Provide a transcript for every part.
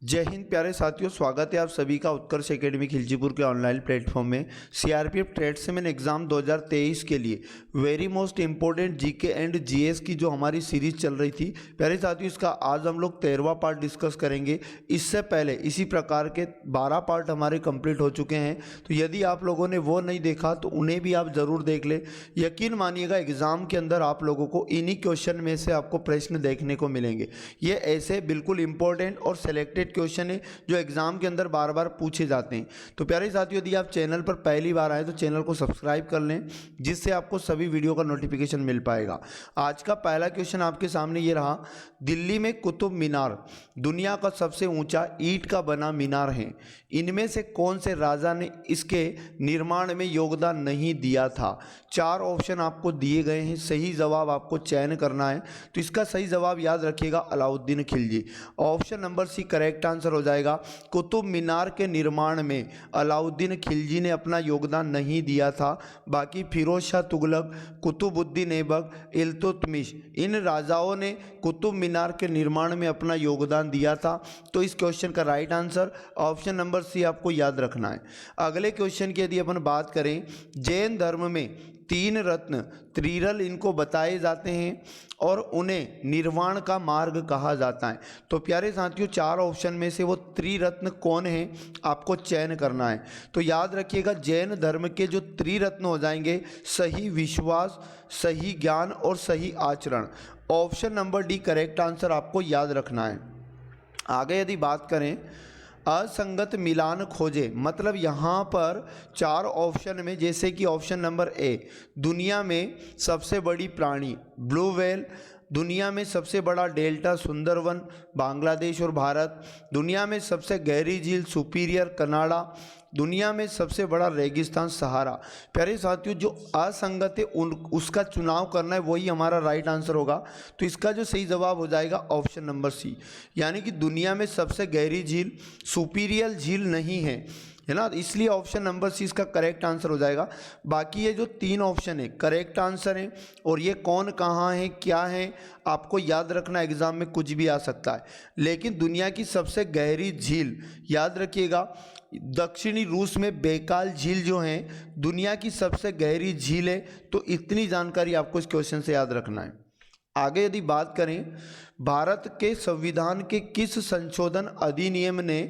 जय हिंद प्यारे साथियों, स्वागत है आप सभी का उत्कर्ष एकेडमी खिलचीपुर के ऑनलाइन प्लेटफॉर्म में। सीआरपीएफ ट्रेड्समैन एग्जाम 2023 के लिए very most important GK and GS की जो हमारी सीरीज चल रही थी प्यारे साथियों, इसका आज हम लोग 13वां पार्ट डिस्कस करेंगे। इससे पहले इसी प्रकार के 12 पार्ट हमारे कंप्लीट हो चुके हैं, तो यदि आप लोगों ने वो नहीं देखा तो उन्हें भी आप ज़रूर देख लें। यकीन मानिएगा एग्ज़ाम के अंदर आप लोगों को इन्हीं क्वेश्चन में से आपको प्रश्न देखने को मिलेंगे। ये ऐसे बिल्कुल इंपॉर्टेंट और सेलेक्टेड क्वेश्चन है जो एग्जाम के अंदर बार बार पूछे जाते हैं। तो प्यारे साथियों, यदि आप चैनल पर पहली बार आए तो चैनल को सब्सक्राइब कर लें, जिससे आपको सभी वीडियो का नोटिफिकेशन मिल पाएगा। आज का पहला क्वेश्चन आपके सामने ये रहा, दिल्ली में कुतुब मीनार दुनिया का सबसे ऊंचा ईंट का बना मीनार है। इनमें से कौन से राजा ने इसके निर्माण में योगदान नहीं दिया था? 4 ऑप्शन आपको दिए गए हैं, सही जवाब आपको चयन करना है। तो इसका सही जवाब याद रखिएगा, Alauddin Khilji. Option number C correct answer हो जाएगा। कुतुब मीनार के निर्माण में अलाउद्दीन खिलजी ने अपना योगदान नहीं दिया था। बाकी फिरोज शाह तुगलक, कुतुबुद्दीन ऐबक, इल्तुतमिश, इन राजाओं ने कुतुब मीनार के निर्माण में अपना योगदान दिया था। तो इस क्वेश्चन का right answer option number C आपको याद रखना है। अगले क्वेश्चन की यदि अपन बात करें, जैन धर्म में 3 रत्न त्रिरल इनको बताए जाते हैं और उन्हें निर्वाण का मार्ग कहा जाता है। तो प्यारे साथियों, 4 ऑप्शन में से वो त्रिरत्न कौन है आपको चयन करना है। तो याद रखिएगा, जैन धर्म के जो त्रिरत्न हो जाएंगे, सही विश्वास, सही ज्ञान और सही आचरण। Option number D correct answer आपको याद रखना है। आगे यदि बात करें, असंगत मिलान खोजे, मतलब यहाँ पर 4 ऑप्शन में, जैसे कि ऑप्शन नंबर ए, दुनिया में सबसे बड़ी प्राणी ब्लू व्हेल, दुनिया में सबसे बड़ा डेल्टा सुंदरवन बांग्लादेश और भारत, दुनिया में सबसे गहरी झील सुपीरियर कनाडा, दुनिया में सबसे बड़ा रेगिस्तान सहारा। प्यारे साथियों, जो असंगत है उसका चुनाव करना है, वही हमारा राइट आंसर होगा। तो इसका जो सही जवाब हो जाएगा ऑप्शन नंबर सी, यानी कि दुनिया में सबसे गहरी झील सुपीरियर झील नहीं है ना, इसलिए ऑप्शन नंबर सी इसका करेक्ट आंसर हो जाएगा। बाकी ये जो 3 ऑप्शन है करेक्ट आंसर है, और ये कौन कहाँ है क्या है आपको याद रखना, एग्जाम में कुछ भी आ सकता है। लेकिन दुनिया की सबसे गहरी झील याद रखिएगा, दक्षिणी रूस में बैकाल झील जो है दुनिया की सबसे गहरी झील है। तो इतनी जानकारी आपको इस क्वेश्चन से याद रखना है। आगे यदि बात करें, भारत के संविधान के किस संशोधन अधिनियम ने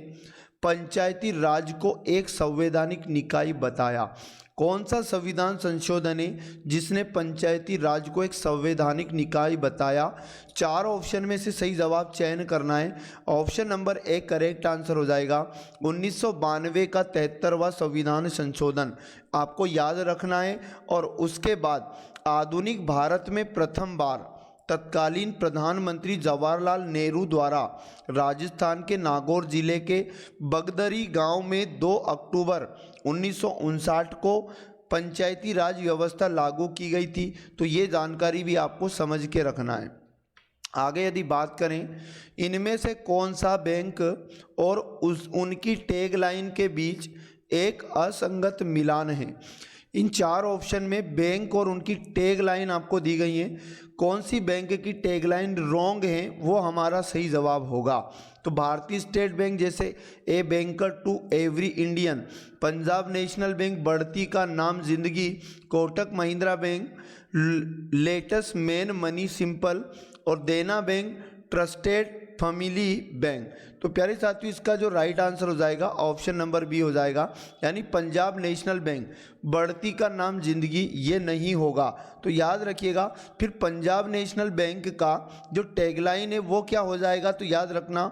पंचायती राज को एक संवैधानिक निकाय बताया? कौन सा संविधान संशोधन है जिसने पंचायती राज को एक संवैधानिक निकाय बताया? 4 ऑप्शन में से सही जवाब चयन करना है। Option number A correct answer हो जाएगा। 1992 का 73वां संविधान संशोधन आपको याद रखना है। और उसके बाद आधुनिक भारत में प्रथम बार तत्कालीन प्रधानमंत्री जवाहरलाल नेहरू द्वारा राजस्थान के नागौर जिले के बगदरी गांव में 2 अक्टूबर 1959 को पंचायती राज व्यवस्था लागू की गई थी। तो ये जानकारी भी आपको समझ के रखना है। आगे यदि बात करें, इनमें से कौन सा बैंक और उनकी टैगलाइन के बीच एक असंगत मिलान है? इन 4 ऑप्शन में बैंक और उनकी टैगलाइन आपको दी गई है। कौन सी बैंक की टैगलाइन रॉन्ग है वो हमारा सही जवाब होगा। तो भारतीय स्टेट बैंक जैसे a banker to every Indian, Punjab national bank बढ़ती का नाम जिंदगी, Kotak Mahindra bank let's make money simple, और Dena bank trusted family bank. तो प्यारे साथियों, इसका जो राइट आंसर हो जाएगा ऑप्शन नंबर बी हो जाएगा, यानी पंजाब नेशनल बैंक बढ़ती का नाम जिंदगी, ये नहीं होगा। तो याद रखिएगा, फिर पंजाब नेशनल बैंक का जो टैगलाइन है वो क्या हो जाएगा? तो याद रखना,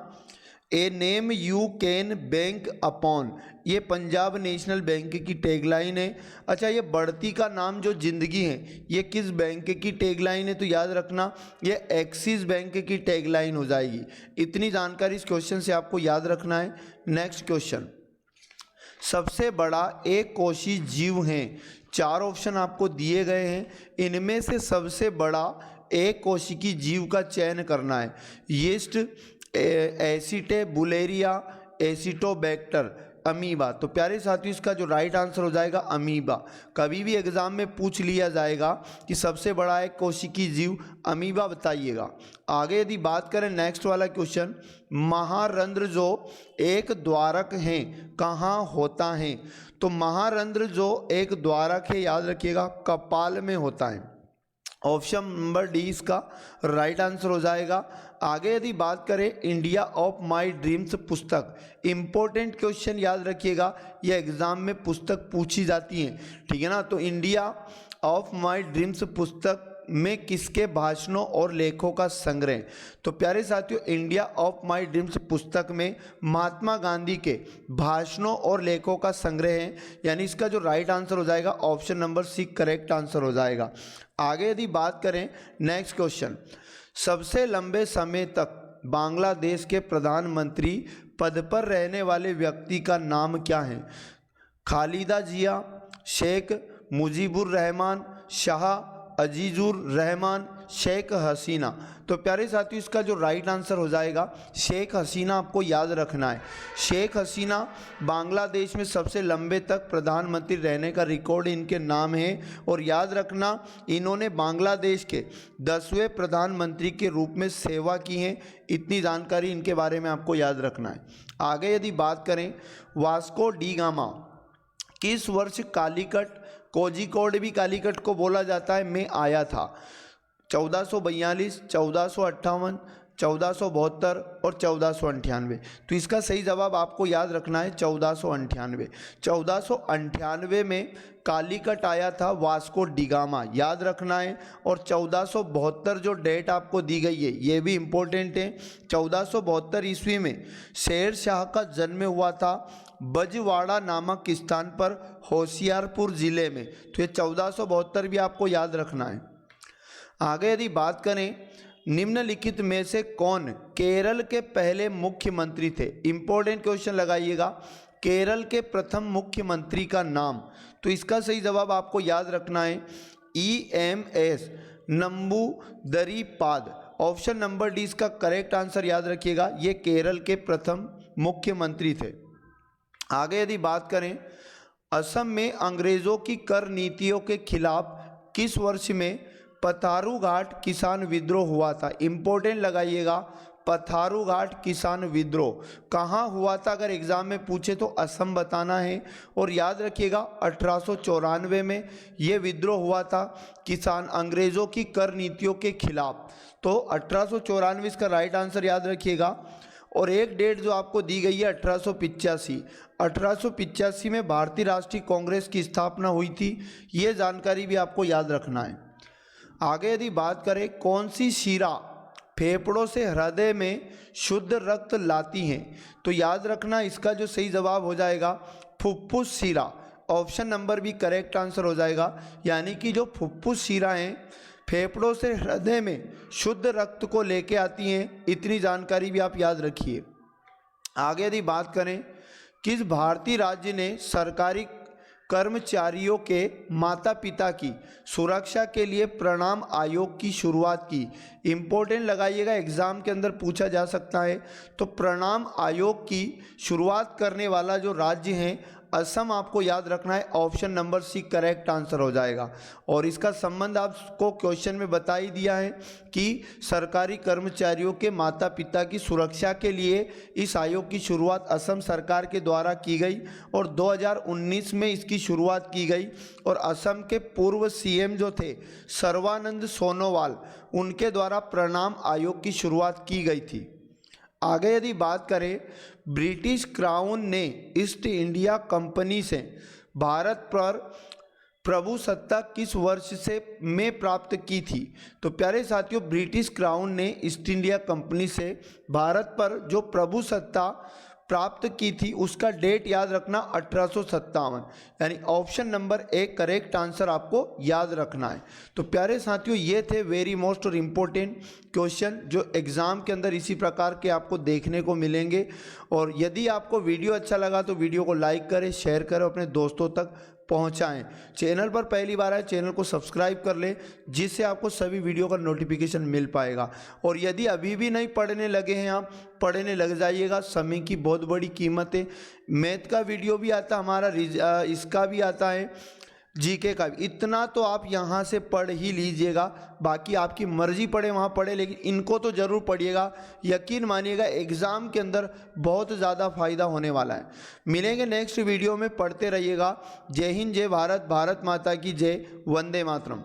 a name you can bank upon, ये पंजाब नेशनल बैंक की टैगलाइन है। अच्छा, ये बढ़ती का नाम जो जिंदगी है ये किस बैंक की टैगलाइन है? तो याद रखना, ये एक्सिस बैंक की टैगलाइन हो जाएगी। इतनी जानकारी इस क्वेश्चन से आपको याद रखना है। नेक्स्ट क्वेश्चन, सबसे बड़ा एक कोशी जीव है। 4 ऑप्शन आपको दिए गए हैं, इनमें से सबसे बड़ा एक कोशिकी जीव का चयन करना है। Yeast, acetabularia, acetobacter, amoeba. तो प्यारे साथियों इसका जो राइट आंसर हो जाएगा अमीबा। कभी भी एग्जाम में पूछ लिया जाएगा कि सबसे बड़ा है कोशिकी जीव, अमीबा बताइएगा। आगे यदि बात करें नेक्स्ट वाला क्वेश्चन, महारंध्र जो एक द्वारक है कहाँ होता है? तो महारंध्र जो एक द्वारक है याद रखिएगा कपाल में होता है। ऑप्शन नंबर डी इसका राइट आंसर हो जाएगा। आगे यदि बात करें इंडिया ऑफ माय ड्रीम्स पुस्तक, इंपॉर्टेंट क्वेश्चन याद रखिएगा, यह एग्जाम में पुस्तक पूछी जाती है, ठीक है ना। तो इंडिया ऑफ माय ड्रीम्स पुस्तक में किसके भाषणों और लेखों का संग्रह? तो प्यारे साथियों इंडिया ऑफ माय ड्रीम्स पुस्तक में महात्मा गांधी के भाषणों और लेखों का संग्रह है, यानी इसका जो राइट आंसर हो जाएगा option number C correct answer हो जाएगा। आगे यदि बात करें नेक्स्ट क्वेश्चन, सबसे लंबे समय तक बांग्लादेश के प्रधानमंत्री पद पर रहने वाले व्यक्ति का नाम क्या है? खालिदा जिया, शेख मुजीबुर रहमान, शाह अजीजुर रहमान, शेख हसीना। तो प्यारे साथियों इसका जो राइट आंसर हो जाएगा शेख हसीना, आपको याद रखना है। शेख हसीना बांग्लादेश में सबसे लंबे तक प्रधानमंत्री रहने का रिकॉर्ड इनके नाम है, और याद रखना इन्होंने बांग्लादेश के 10वें प्रधानमंत्री के रूप में सेवा की है। इतनी जानकारी इनके बारे में आपको याद रखना है। आगे यदि बात करें वास्को डी गामा किस वर्ष कालीकट, कोझिकोड भी कालीकट को बोला जाता है, में आया था? 1442, 1458, 1472 और 1498। तो इसका सही जवाब आपको याद रखना है 1498। 1498 में कालीकट आया था वास्को डिगामा, याद रखना है। और 1472 जो डेट आपको दी गई है ये भी इम्पोर्टेंट है। 1472 ईस्वी में शेर शाह का जन्म हुआ था बजवाड़ा नामक स्थान पर होशियारपुर जिले में। तो ये 1472 भी आपको याद रखना है। आगे यदि बात करें निम्नलिखित में से कौन केरल के पहले मुख्यमंत्री थे? इंपॉर्टेंट क्वेश्चन लगाइएगा, केरल के प्रथम मुख्यमंत्री का नाम। तो इसका सही जवाब आपको याद रखना है EMS Namboodiripad. Option number D इसका करेक्ट आंसर याद रखिएगा, ये केरल के प्रथम मुख्यमंत्री थे। आगे यदि बात करें असम में अंग्रेजों की कर नीतियों के खिलाफ किस वर्ष में पथारू घाट किसान विद्रोह हुआ था? इंपॉर्टेंट लगाइएगा, पथारू घाट किसान विद्रोह कहाँ हुआ था? अगर एग्जाम में पूछे तो असम बताना है। और याद रखिएगा 1894 में ये विद्रोह हुआ था किसान अंग्रेजों की कर नीतियों के खिलाफ। तो 1894 इसका राइट आंसर याद रखिएगा। और एक डेट जो आपको दी गई है 1885, 1885 में भारतीय राष्ट्रीय कांग्रेस की स्थापना हुई थी, ये जानकारी भी आपको याद रखना है। आगे यदि बात करें कौन सी शिरा फेफड़ों से हृदय में शुद्ध रक्त लाती हैं? तो याद रखना इसका जो सही जवाब हो जाएगा फुफ्फुस शिरा। ऑप्शन नंबर भी करेक्ट आंसर हो जाएगा, यानी कि जो फुफ्फुस शिरा हैं फेफड़ों से हृदय में शुद्ध रक्त को लेके आती हैं। इतनी जानकारी भी आप याद रखिए। आगे यदि बात करें किस भारतीय राज्य ने सरकारी कर्मचारियों के माता पिता की सुरक्षा के लिए प्रणाम आयोग की शुरुआत की? इंपॉर्टेंट लगाइएगा, एग्जाम के अंदर पूछा जा सकता है। तो प्रणाम आयोग की शुरुआत करने वाला जो राज्य है असम, आपको याद रखना है। Option number C correct answer हो जाएगा। और इसका संबंध आपको क्वेश्चन में बता ही दिया है कि सरकारी कर्मचारियों के माता पिता की सुरक्षा के लिए इस आयोग की शुरुआत असम सरकार के द्वारा की गई और 2019 में इसकी शुरुआत की गई। और असम के पूर्व CM जो थे सर्बानंद सोनोवाल, उनके द्वारा प्रणाम आयोग की शुरुआत की गई थी। आगे यदि बात करें ब्रिटिश क्राउन ने ईस्ट इंडिया कंपनी से भारत पर प्रभुसत्ता किस वर्ष से में प्राप्त की थी? तो प्यारे साथियों ब्रिटिश क्राउन ने ईस्ट इंडिया कंपनी से भारत पर जो प्रभुसत्ता प्राप्त की थी उसका डेट याद रखना 1857, यानी option number A correct answer आपको याद रखना है। तो प्यारे साथियों ये थे वेरी मोस्ट और इम्पोर्टेंट क्वेश्चन जो एग्ज़ाम के अंदर इसी प्रकार के आपको देखने को मिलेंगे। और यदि आपको वीडियो अच्छा लगा तो वीडियो को लाइक करें, शेयर करें, अपने दोस्तों तक पहुंचाएं। चैनल पर पहली बार आए चैनल को सब्सक्राइब कर ले, जिससे आपको सभी वीडियो का नोटिफिकेशन मिल पाएगा। और यदि अभी भी नहीं पढ़ने लगे हैं आप, पढ़ने लग जाइएगा। समय की बहुत बड़ी कीमत है। मैथ का वीडियो भी आता हमारा, इसका भी आता है, जीके का भी। इतना तो आप यहाँ से पढ़ ही लीजिएगा, बाकी आपकी मर्जी पढ़े वहाँ पढ़े, लेकिन इनको तो ज़रूर पढ़िएगा। यकीन मानिएगा एग्ज़ाम के अंदर बहुत ज़्यादा फायदा होने वाला है। मिलेंगे नेक्स्ट वीडियो में, पढ़ते रहिएगा। जय हिंद, जय भारत, भारत माता की जय, वंदे मातरम।